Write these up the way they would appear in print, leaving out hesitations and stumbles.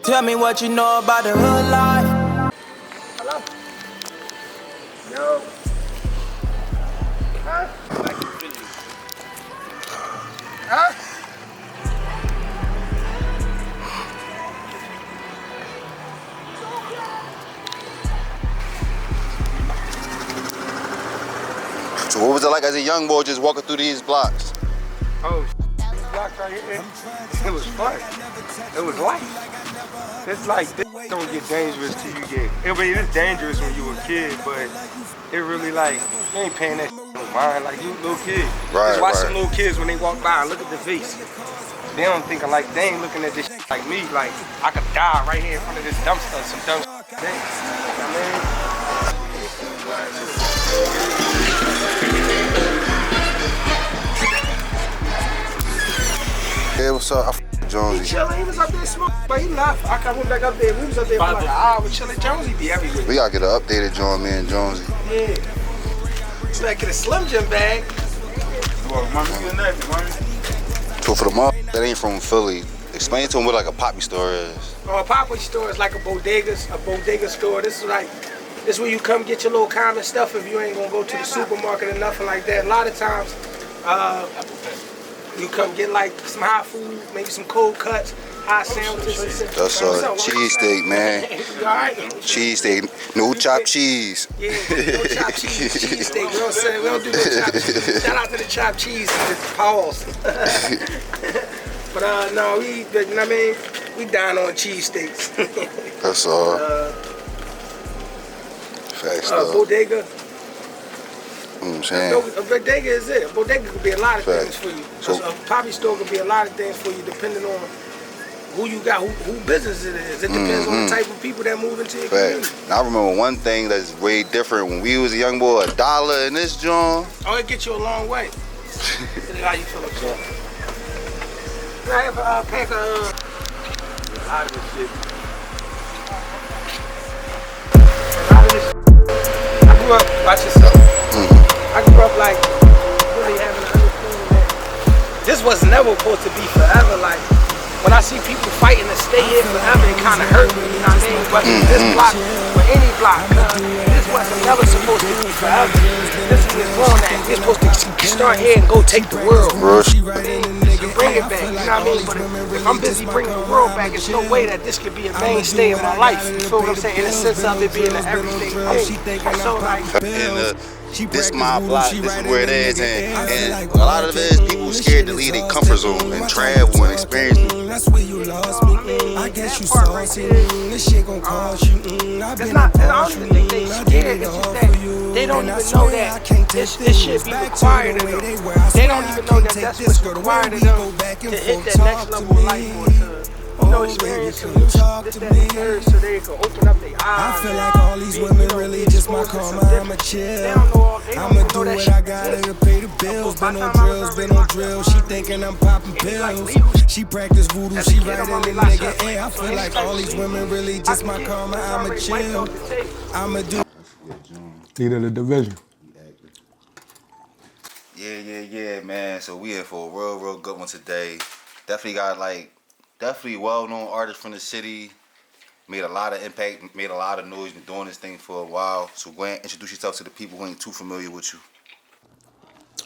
Tell me what you know about the hood life. Hello? Yo. Huh? Huh? So what was it like as a young boy just walking through these blocks? Oh, these blocks right here, it was fun. It was life. It's like, this don't get dangerous till you get, I mean, it's dangerous when you a kid, but it really like, you ain't paying that no mind, like you little kid. Right, Just watch right. some little kids when they walk by and look at the face. They don't think like, they ain't looking at this like me, like I could die right here in front of this dumpster, some dumb thing. You know what I mean? Yeah, what's up? I He Jonesy. chilling, he was up there smoking, but he left. I went back up there, we was up there for like an hour chilling. Jonesy be everywhere. We gotta get an updated joint, me and Jonesy. Yeah. So I get a Slim Jim bag. So for the mom that ain't from Philly, explain to him what like a poppy store is. Oh, a poppy store is like a bodega store. This is where you come get your little common stuff if you ain't gonna go to the supermarket or nothing like that. A lot of times, you come get like some hot food, maybe some cold cuts, hot sandwiches. That's cheesesteak, man. You alright? Cheesesteak, no chopped cheese. Yeah, no chopped cheese, cheesesteak. You know what I'm saying? We don't do no chopped cheese. Shout out to the chopped cheese, pause. But no, you know what I mean? We down on cheesesteaks. That's all. Facts though. Bodega. You know what I'm saying? A bodega is it. A bodega could be a lot of things for you. So, A poppy store could be a lot of things for you depending on who you got, who business it is. It depends on the type of people that move into your community. I remember one thing that's way different when we was a young boy, $1 in this joint. Oh, it gets you a long way. This is how you feel up there. Can I have a pack of a lot of this shit. I grew up, watch yourself. I grew up like really having an understanding that this was never supposed to be forever. Like when I see people fighting to stay here forever, it kind of hurt me. You know what I mean? Whether it's this block or any block, this wasn't never supposed to be forever. This is wrong. That we're supposed to start here and go take the world. To bring it back, you know what I mean? But if I'm busy bringing the world back, there's no way that this could be a mainstay of my life. You feel what I'm saying? In the sense of it being an everyday thing. So like. This my block, this is where it is, and a lot of it is people scared to leave their comfort zone and travel and experience it. That's where you lost me. I guess you saucy. This shit gon' cost you. I've been I don't even think they scared. It's just that they don't even know that this shit be required of them. They don't even know that that's what's required of them to hit that next level of life or to experience some new shit, this, that, and the third, so they can open up their eyes. I feel like all these women really just my karma. I'ma chill. I'ma do what I gotta to pay the bills. Been on drills. She thinking I'm popping pills. She practice voodoo. She writing the nigga. Hey, I feel like all these women really just my karma. I'ma chill. I'ma do. Leader of the division. Yeah, man. So we in for a real good one today. Definitely got definitely well-known artist from the city. Made a lot of impact, made a lot of noise, been doing this thing for a while. So go ahead and introduce yourself to the people who ain't too familiar with you.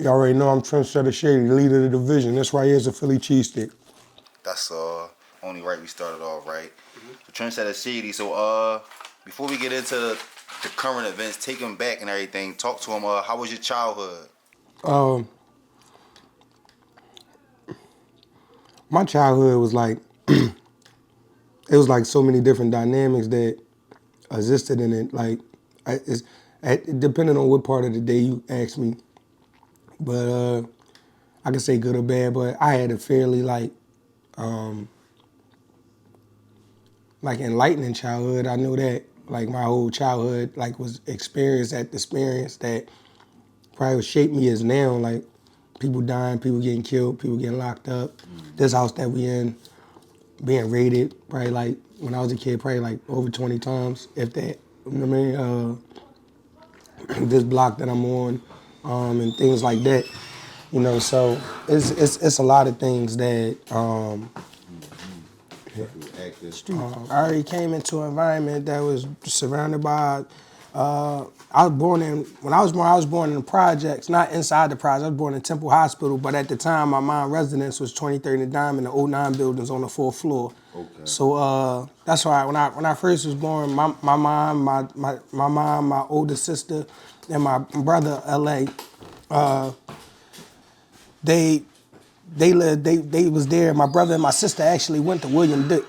You already know I'm Trendsetter Shady, leader of the division. This right here is a Philly cheesesteak. That's only right we started off right. So Trendsetter Shady. So before we get into the current events, take them back and everything. Talk to them. How was your childhood? My childhood was like, it was like so many different dynamics that existed in it. Like, depending on what part of the day you ask me. But I can say good or bad, but I had a fairly enlightening childhood. I know that like my whole childhood was experience that probably shaped me as now. Like people dying, people getting killed, people getting locked up. This house that we in being raided, probably like when I was a kid, probably like over 20 times, if that. You know what I mean? This block that I'm on, and things like that. You know, so it's a lot of things that Definitely active. I already came into an environment that was surrounded by. I was born in when I was born in the projects, not inside the projects. I was born in Temple Hospital, but at the time, my mom's residence was 23rd and Diamond, the '09 buildings on the 4th floor. Okay. So that's why when I first was born, my mom, my older sister, and my brother, LA, they they was there. My brother and my sister actually went to William Dick.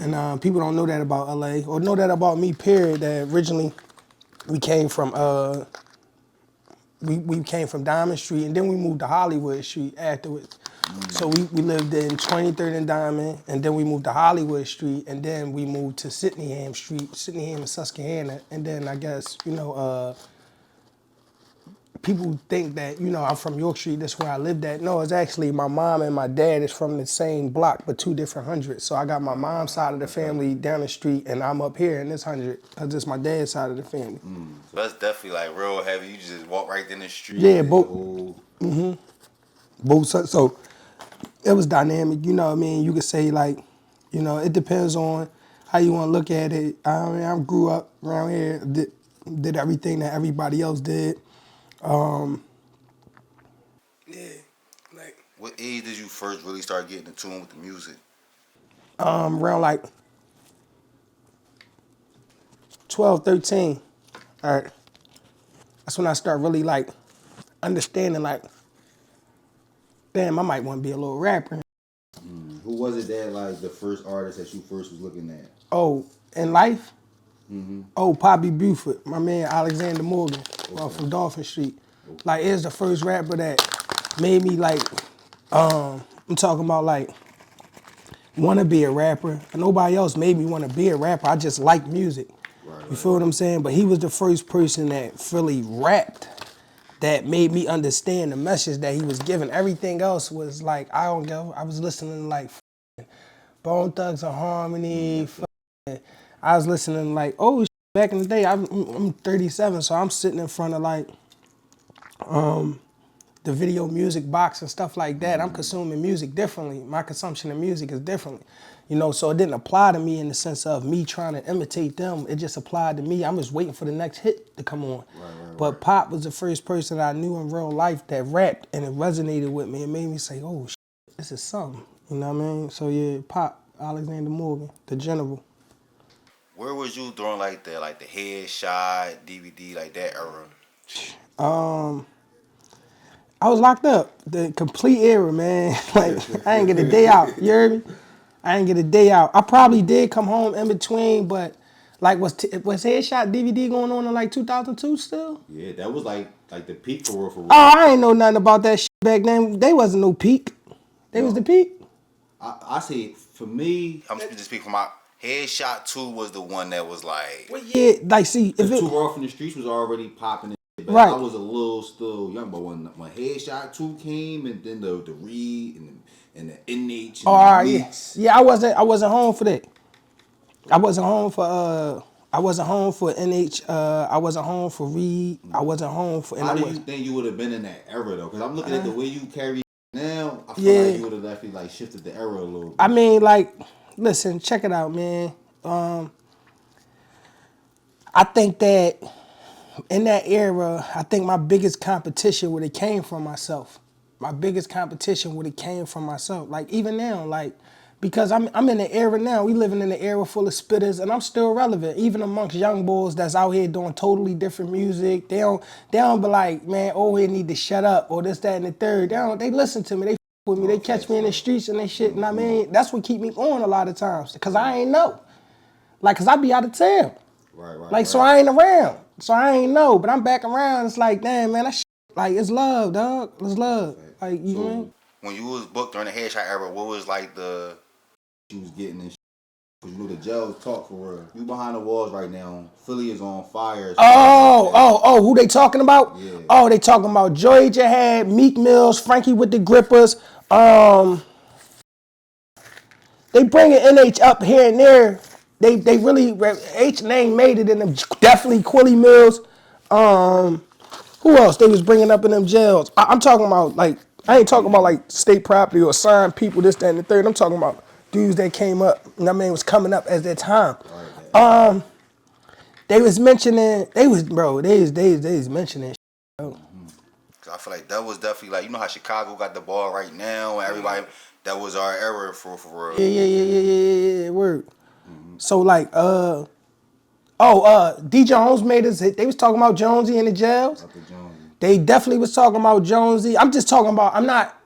And people don't know that about LA or know that about me, period, that originally we came from we came from Diamond Street and then we moved to Hollywood Street afterwards. So we lived in 23rd and Diamond and then we moved to Hollywood Street and then we moved to Sydenham Street, Sydenham and Susquehanna. And then I guess, people think that, I'm from York Street, that's where I lived at. No, it's actually my mom and my dad is from the same block, but two different hundreds. So I got my mom's side of the family down the street, and I'm up here in this hundred, because it's my dad's side of the family. So that's definitely like real heavy. You just walk right in the street. Yeah, both. Both sides. So it was dynamic, you know what I mean? You could say like, it depends on how you want to look at it. I mean, I grew up around here, did everything that everybody else did. Yeah, like What age did you first really start getting in tune with the music? around like 12, 13. All right. That's when I start really like understanding like, damn, I might want to be a little rapper. Who was it that like the first artist that you first was looking at? Oh, in life? Oh, Poppy Buford, my man Alexander Morgan, from Dolphin Street. Like, is the first rapper that made me like, I'm talking about like, want to be a rapper. Nobody else made me want to be a rapper. I just like music. You feel what I'm saying? But he was the first person that really rapped that made me understand the message that he was giving. Everything else was like, I don't know. I was listening to like Bone Thugs and Harmony. I was listening like, oh, back in the day, I'm 37, so I'm sitting in front of like the video music box and stuff like that. I'm consuming music differently. My consumption of music is differently. So it didn't apply to me in the sense of me trying to imitate them. It just applied to me. I'm just waiting for the next hit to come on. But Pop was the first person I knew in real life that rapped and it resonated with me. It made me say, oh, this is something. You know what I mean? So yeah, Pop, Alexander Morgan, the general. Where was you during like the headshot, DVD, like that era? I was locked up. The complete era, man. Like, I ain't get a day out. You heard me? I ain't get a day out. I probably did come home in between, but like, was Headshot DVD going on in like 2002 still? Yeah, that was like the peak for real. Oh, I ain't know nothing about that shit back then. They wasn't no peak. They was the peak. I say for me, I'm just speaking for my Headshot 2 was the one that was like. Well, yeah, like see, if it Too Raw from the Streets was already popping. But right. I was a little still young, but when Headshot 2 came and then the Reed and the NH. Oh, all right, yeah. I wasn't home for that. I wasn't home for NH. I wasn't home for Reed. I wasn't home for. How do you think you would have been in that era though? Because I'm looking at the way you carry now. I feel like you would have definitely like shifted the era a little bit. I mean, like, listen, check it out, man. I think that in that era, I think my biggest competition would have came from myself. My biggest competition would have came from myself. Like, even now, like, because I'm in the era now, we living in an era full of spitters, and I'm still relevant, even amongst young boys that's out here doing totally different music. They don't be like, man, old head need to shut up, or this, that, and the third. They listen to me, they with me, they catch me in the streets and they shit, and I mean, that's what keep me going a lot of times, because I ain't know. Like, because I be out of town. Right. So I ain't around. So I ain't know, but I'm back around. It's like, damn, man, that shit, like, it's love, dog. It's love. Like, you know? So, when you was booked during the Headshot era, what was like the... You was getting this shit. Because the jails talk for real. You behind the walls right now. Philly is on fire. Who they talking about? Yeah. Oh, they talking about Joy Jihad, Meek Mills, Frankie with the Grippers. They bringing NH up here and there. They really, H name made it in them, definitely Quilly Mills. Who else they was bringing up in them jails? I'm talking about, like, I ain't talking about like state property or signed people, this, that, and the third. I'm talking about dudes that came up, you know what I mean, was coming up at that time. Right. They was mentioning, they was mentioning. Cause I feel like that was definitely like, you know how Chicago got the ball right now and everybody, that was our era for real. Yeah, word. So like, D Jones made us. They was talking about Jonesy in the jails. They definitely was talking about Jonesy. I'm just talking about. I'm not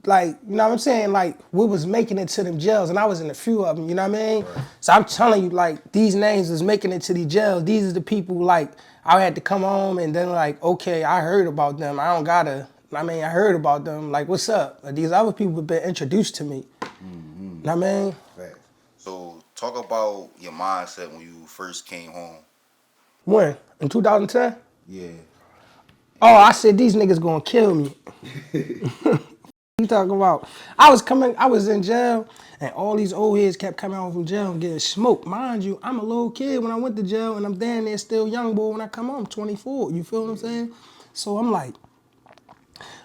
like, you know what I'm saying. Like, we was making it to them jails, and I was in a few of them. You know what I mean? Right. So I'm telling you, like, these names was making it to these jails. These are the people like I had to come home and then like, okay, I heard about them. I don't gotta. I mean, I heard about them. Like, what's up? These other people have been introduced to me. You know what I mean? Right. So talk about your mindset when you first came home. When? In 2010? Yeah. Oh, I said these niggas gonna kill me. You talking about? I was in jail, and all these old heads kept coming out from jail and getting smoked. Mind you, I'm a little kid when I went to jail, and I'm damn near still young boy when I come home, 24. You feel what I'm saying? So I'm like,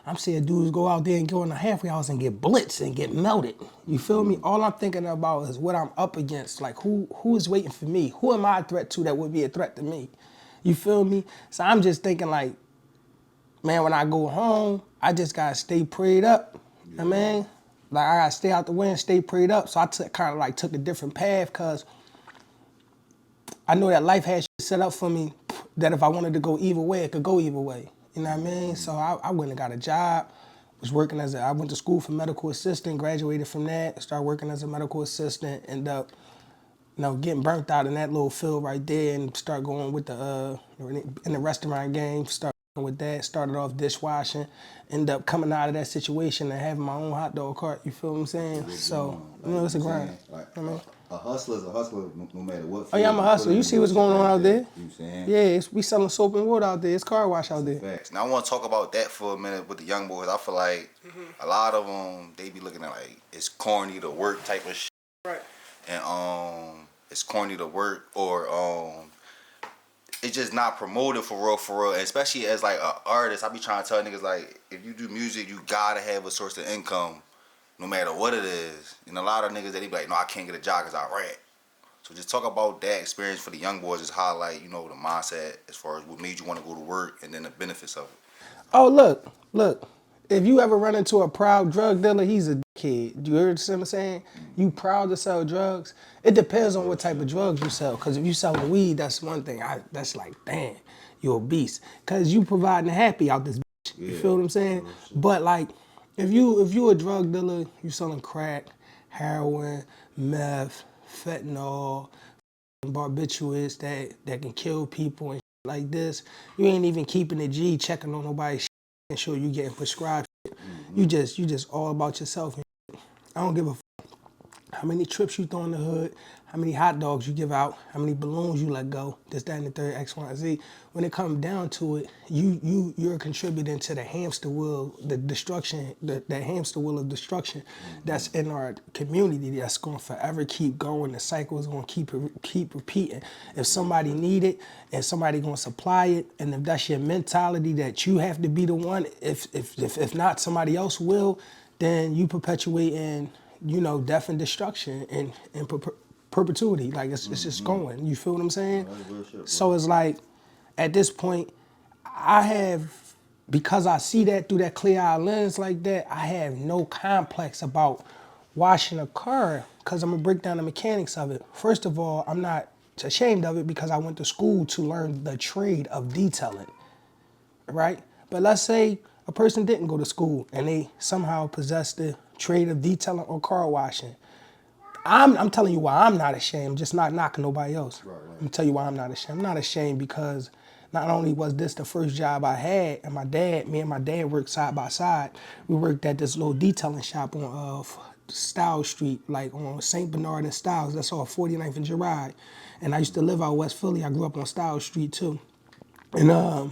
I'm seeing dudes go out there and go in the halfway house and get blitzed and get melted. You feel me? All I'm thinking about is what I'm up against. Like, who is waiting for me? Who am I a threat to that would be a threat to me? You feel me? So I'm just thinking like, man, when I go home, I just gotta stay prayed up. I mean, like, I gotta stay out the way and stay prayed up. So I kind of like took a different path, cause I know that life had shit set up for me that if I wanted to go either way, it could go either way. You know what I mean? So I went and got a job. I went to school for medical assistant, graduated from that, started working as a medical assistant, ended up, getting burnt out in that little field right there, and start going with in the restaurant game, start with that, started off dishwashing, ended up coming out of that situation and having my own hot dog cart, you feel what I'm saying? So, it's a grind. Like, a hustler is a hustler no matter what. Oh yeah, I'm a hustler. You see what's going on out there? You saying? Yeah, we selling soap and water out there. It's car wash out there. Facts. Now I want to talk about that for a minute with the young boys. I feel like a lot of them, they be looking at like, it's corny to work type of shit. Right. And it's corny to work, or it's just not promoted for real. And especially as like an artist, I be trying to tell niggas like, if you do music, you gotta have a source of income, no matter what it is. And a lot of niggas, they be like, no, I can't get a job because I rap. So just talk about that experience for the young boys, just highlight, the mindset as far as what made you want to go to work and then the benefits of it. Oh, look. If you ever run into a proud drug dealer, he's a kid. You heard what I'm saying? You proud to sell drugs? It depends on what type of drugs you sell. Because if you selling weed, that's one thing. That's like, damn, you a beast. Because you providing happy out this bitch. You feel what I'm saying? But like, if you a drug dealer, you selling crack, heroin, meth, fentanyl, barbiturates that can kill people and shit like this, you ain't even keeping a G, checking on nobody's shit, and sure you getting prescribed shit. You just all about yourself. And shit. I don't give a how many trips you throw in the hood, how many hot dogs you give out, how many balloons you let go, this, that, and the third, X, Y, and Z. When it comes down to it, you're contributing to the hamster wheel, the destruction, that hamster wheel of destruction that's in our community that's going to forever keep going. The cycle is going to keep repeating. If somebody need it and somebody going to supply it, and if that's your mentality that you have to be the one, if not, somebody else will, then you perpetuating, death and destruction and perpetuity. Like, it's just going. You feel what I'm saying? So it's like, at this point, because I see that through that clear eye lens like that, I have no complex about washing a car, because I'm going to break down the mechanics of it. First of all, I'm not ashamed of it because I went to school to learn the trade of detailing, right? But let's say a person didn't go to school and they somehow possess the trade of detailing or car washing. I'm telling you why I'm not ashamed, just not knocking nobody else. Right. I'm gonna tell you why I'm not ashamed. I'm not ashamed because not only was this the first job I had, and me and my dad worked side by side. We worked at this little detailing shop on Stiles Street, like on St. Bernard and Stiles. That's all 49th and Girard. And I used to live out West Philly. I grew up on Stiles Street too. And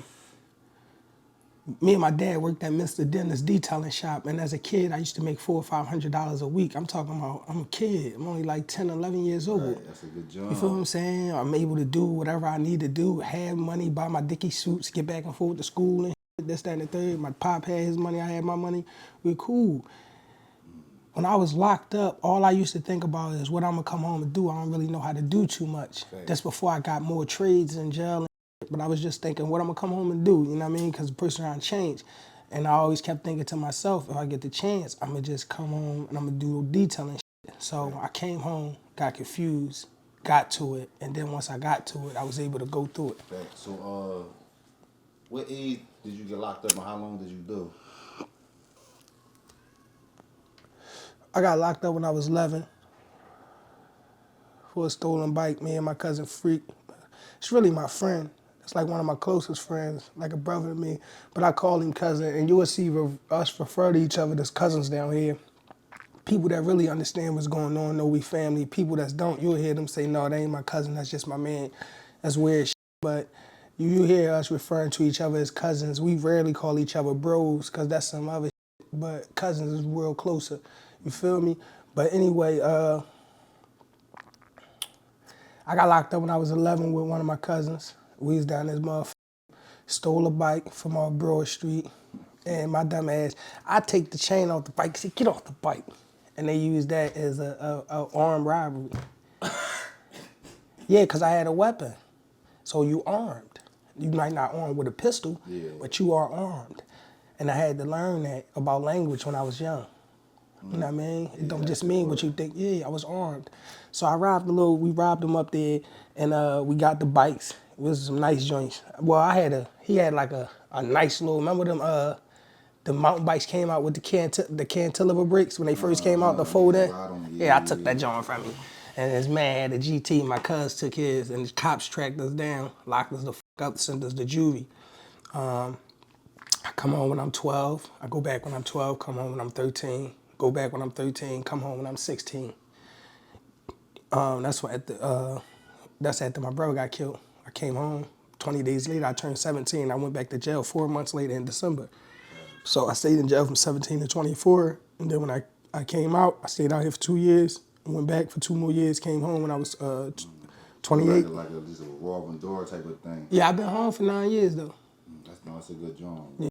me and my dad worked at Mr. Dennis detailing shop, and as a kid, I used to make $400 or $500 a week. I'm talking about, I'm a kid. I'm only like 10, 11 years old. Right, that's a good job. You feel what I'm saying? I'm able to do whatever I need to do, have money, buy my Dickie suits, get back and forth to school and shit, this, that, and the third. My pop had his money, I had my money. We're cool. when I was locked up, all I used to think about is what I'm gonna come home and do. I don't really know how to do too much. Right. That's before I got more trades in jail and shit. But I was just thinking what I'm gonna come home and do, you know what I mean? Because the person around changed. And I always kept thinking to myself, if I get the chance, I'm gonna just come home and I'm gonna do detailing shit. So I came home, got confused, got to it, and then once I got to it, I was able to go through it. Right. So, what age did you get locked up and how long did you do? I got locked up when I was 11 for a stolen bike. Me and my cousin Freak. It's really my friend. It's like one of my closest friends, like a brother to me. But I call him cousin, and you will see us refer to each other as cousins down here. People that really understand what's going on know we family. People that don't, you'll hear them say, no, that ain't my cousin, that's just my man. That's weird shit. But you hear us referring to each other as cousins. We rarely call each other bros, because that's some other shit. But cousins is real closer. You feel me? But anyway, I got locked up when I was 11 with one of my cousins. We was down this motherfucker, stole a bike from off Broad Street, and my dumb ass, I take the chain off the bike, say, get off the bike. And they used that as a armed robbery. Yeah, because I had a weapon. So you armed. You might not armed with a pistol, but you are armed. And I had to learn that about language when I was young. You know what I mean? It don't just mean what you think. Yeah, I was armed. So we robbed them up there, and we got the bikes. It was some nice joints. Well, he had like a nice little, remember them, the mountain bikes came out with the cantilever brakes when they first came out, the fold in? Yeah, I took that joint from him. And his man had a GT, my cuz took his, and the cops tracked us down, locked us the fuck up, sent us to juvie. I come home when I'm 12. I go back when I'm 12, come home when I'm 13. Go back when I'm 13, come home when I'm 16. That's after my brother got killed. I came home. 20 days later, I turned 17. I went back to jail 4 months later in December. So I stayed in jail from 17 to 24. And then when I came out, I stayed out here for 2 years. I went back for 2 more years, came home when I was 28. Like just a revolving door type of thing. Yeah, I've been home for 9 years though. That's a good job. Yeah.